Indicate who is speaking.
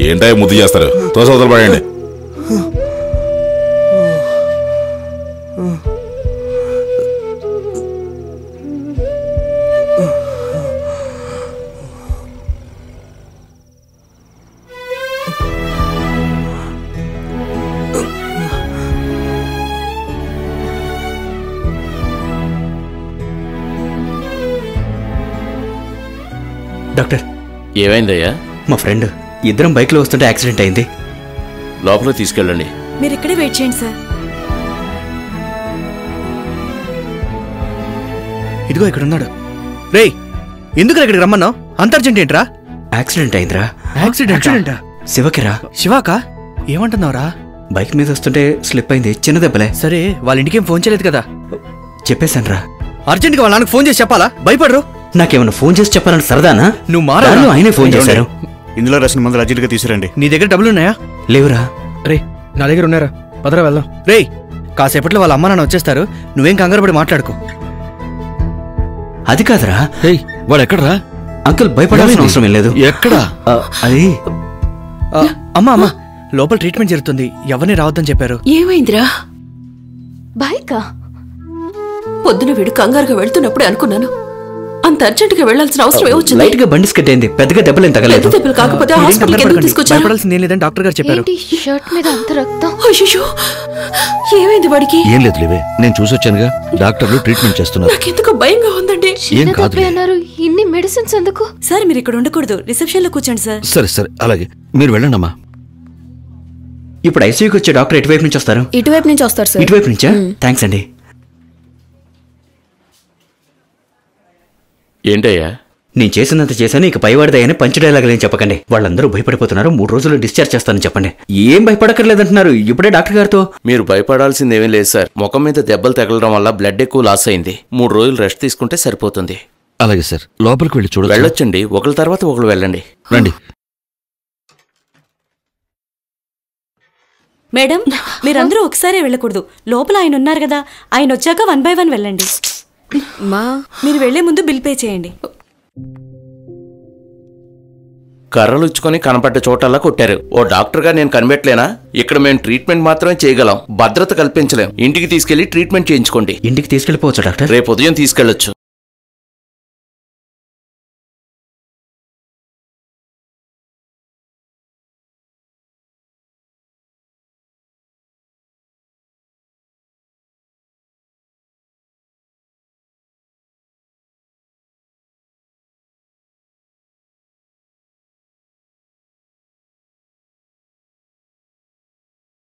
Speaker 1: ఏంటో ముద్దు చేస్తారు తోసవతలు పడండి.
Speaker 2: డాక్టర్
Speaker 3: ఏమైందయ్యా?
Speaker 2: మా ఫ్రెండ్ ఇద్దరం బైక్లో వస్తుంటే యాక్సిడెంట్ అయింది.
Speaker 3: లోపలికి తీసుకెళ్ళండి.
Speaker 4: మీరు ఇక్కడే వెయిట్ చేయండి సార్.
Speaker 2: ఇదిగో ఇక్కడ ఉన్నాడు. రేయ్, ఎందుకు ఇక్కడికి రమ్మన్నావు? అంత అర్జెంట్ ఏంట్రా? యాక్సిడెంట్ అయిందిరా. యాక్సిడెంటా? శివకిరా. శివాకా? ఏమంటున్నావురా? బైక్ మీద వస్తుంటే స్లిప్ అయింది, చిన్న దెబ్బలే. సరే, వాళ్ళ ఇంటికేం ఫోన్ చేయలేదు కదా? చెప్పేశాను రా. అర్జెంట్గా వాళ్ళ నాన్నకు ఫోన్ చేసి చెప్పాలా? భయపడరు. నాకేమన్నా ఫోన్ చేసి చెప్పాలని సరదానా? నువ్వు మారా. ఆయనే ఫోన్ చేశారు.
Speaker 5: ఇందులో రాసిన మందులు అర్జెంట్గా తీసుకురండి.
Speaker 2: నీ దగ్గర డబ్బులు ఉన్నాయా? లేవురా. రే, నా దగ్గర ఉన్నారా? పదరా వెళ్దాం. రే, కాసేపట్లో వాళ్ళ అమ్మ నాన్న వచ్చేస్తారు, నువ్వేం కంగారు పడి మాట్లాడుకో. అది కాదురా.
Speaker 6: వాడు ఎక్కడరా?
Speaker 2: అంకుల్, భయపడాల్సిన అవసరం ఏం లేదు.
Speaker 6: ఎక్కడా?
Speaker 2: అది అమ్మా అమ్మా, లోపల ట్రీట్మెంట్ జరుగుతుంది, ఎవరిని రావద్దని చెప్పారు.
Speaker 4: ఏమైందిరా? బైకా? పొద్దున వీడు కంగారుగా వెళ్తున్నప్పుడే అనుకున్నాను, అంత అర్జెంట్ గా వెళ్లాల్సిన అవసరం ఏమొచ్చింది?
Speaker 2: లైట్ గా బండి స్కెట్ అయింది, పెద్దగా దెబ్బలేం తగలేదు.
Speaker 4: దెబ్బలు కాకపోతే హాస్పిటల్కి ఎందుకు తీసుకొచ్చారు?
Speaker 2: భయపడాల్సింది ఏం లేదని డాక్టర్ గారు చెప్పారు.
Speaker 4: షర్ట్ మీద అంత రక్తం. అయ్యో, ఏమైంది వాడికి?
Speaker 6: ఏం లేదు లేవే, నేను చూసొచ్చానుగా. డాక్టర్లు ట్రీట్మెంట్ చేస్తున్నారు.
Speaker 4: నాకెందుకు భయంగా ఉందండి.
Speaker 6: ఏం కాదు
Speaker 4: అన్నారు. ఇన్ని మెడిసిన్స్ ఎందుకు? సార్, మీరు ఇక్కడ ఉండకూడదు, రిసెప్షన్ లో కూర్చోండి సార్.
Speaker 6: సరే సరే, అలాగే మీరు వెళ్ళండి అమ్మా.
Speaker 2: ఇప్పుడు ఐసీయూకి వచ్చే డాక్టర్ ఎటువైపు నుంచి వస్తారు?
Speaker 4: ఇటువైపు నుంచి వస్తారు సార్.
Speaker 2: ఇటువైపు నుంచా? థ్యాంక్స్ అండి.
Speaker 3: ఏంటయ్యా?
Speaker 2: నేను చేసినంత చేశాను, ఇక పైవాడిదయ్యని పంచ్ డైలాగులేం చెప్పకండి. వాళ్ళందరూ భయపడిపోతున్నారు. 3 రోజుల్లో డిశ్చార్జ్ చేస్తానని చెప్పండి. ఏం భయపడక్కర్లేదంటున్నారు ఇప్పుడే డాక్టర్ గారితో.
Speaker 3: మీరు భయపడాల్సిందేమీ లేదు సార్. ముఖం మీద దెబ్బలు తగలడం వల్ల బ్లడ్ ఎక్కువ లాస్ అయింది. 3 రోజులు రెస్ట్ తీసుకుంటే సరిపోతుంది.
Speaker 6: అలాగే సార్, లోపలికి వెళ్ళి చూడండి.
Speaker 3: వెళ్ళొచ్చండి, ఒకరి తర్వాత ఒకరు వెళ్ళండి.
Speaker 6: రండి.
Speaker 4: మేడం, మీరందరూ ఒకసారి వెళ్ళకూడదు. లోపల ఆయన ఉన్నారు కదా, ఆయన వచ్చాక 1 by 1 వెళ్ళండి. మీరు వెళ్లే ముందు బిల్ పే చేయండి.
Speaker 3: కర్రలు ఇచ్చుకొని కనపడ్డ చోటల్లా కొట్టారు. ఓ డాక్టర్గా నేను కనిపెట్టలేనా? ఇక్కడ మేము ట్రీట్మెంట్ మాత్రమే చేయగలం, భద్రత కల్పించలేం. ఇంటికి తీసుకెళ్లి ట్రీట్మెంట్ చేయించుకోండి.
Speaker 2: ఇంటికి తీసుకెళ్లిపోవచ్చు డాక్టర్?
Speaker 3: రేపు ఉదయం తీసుకెళ్లొచ్చు.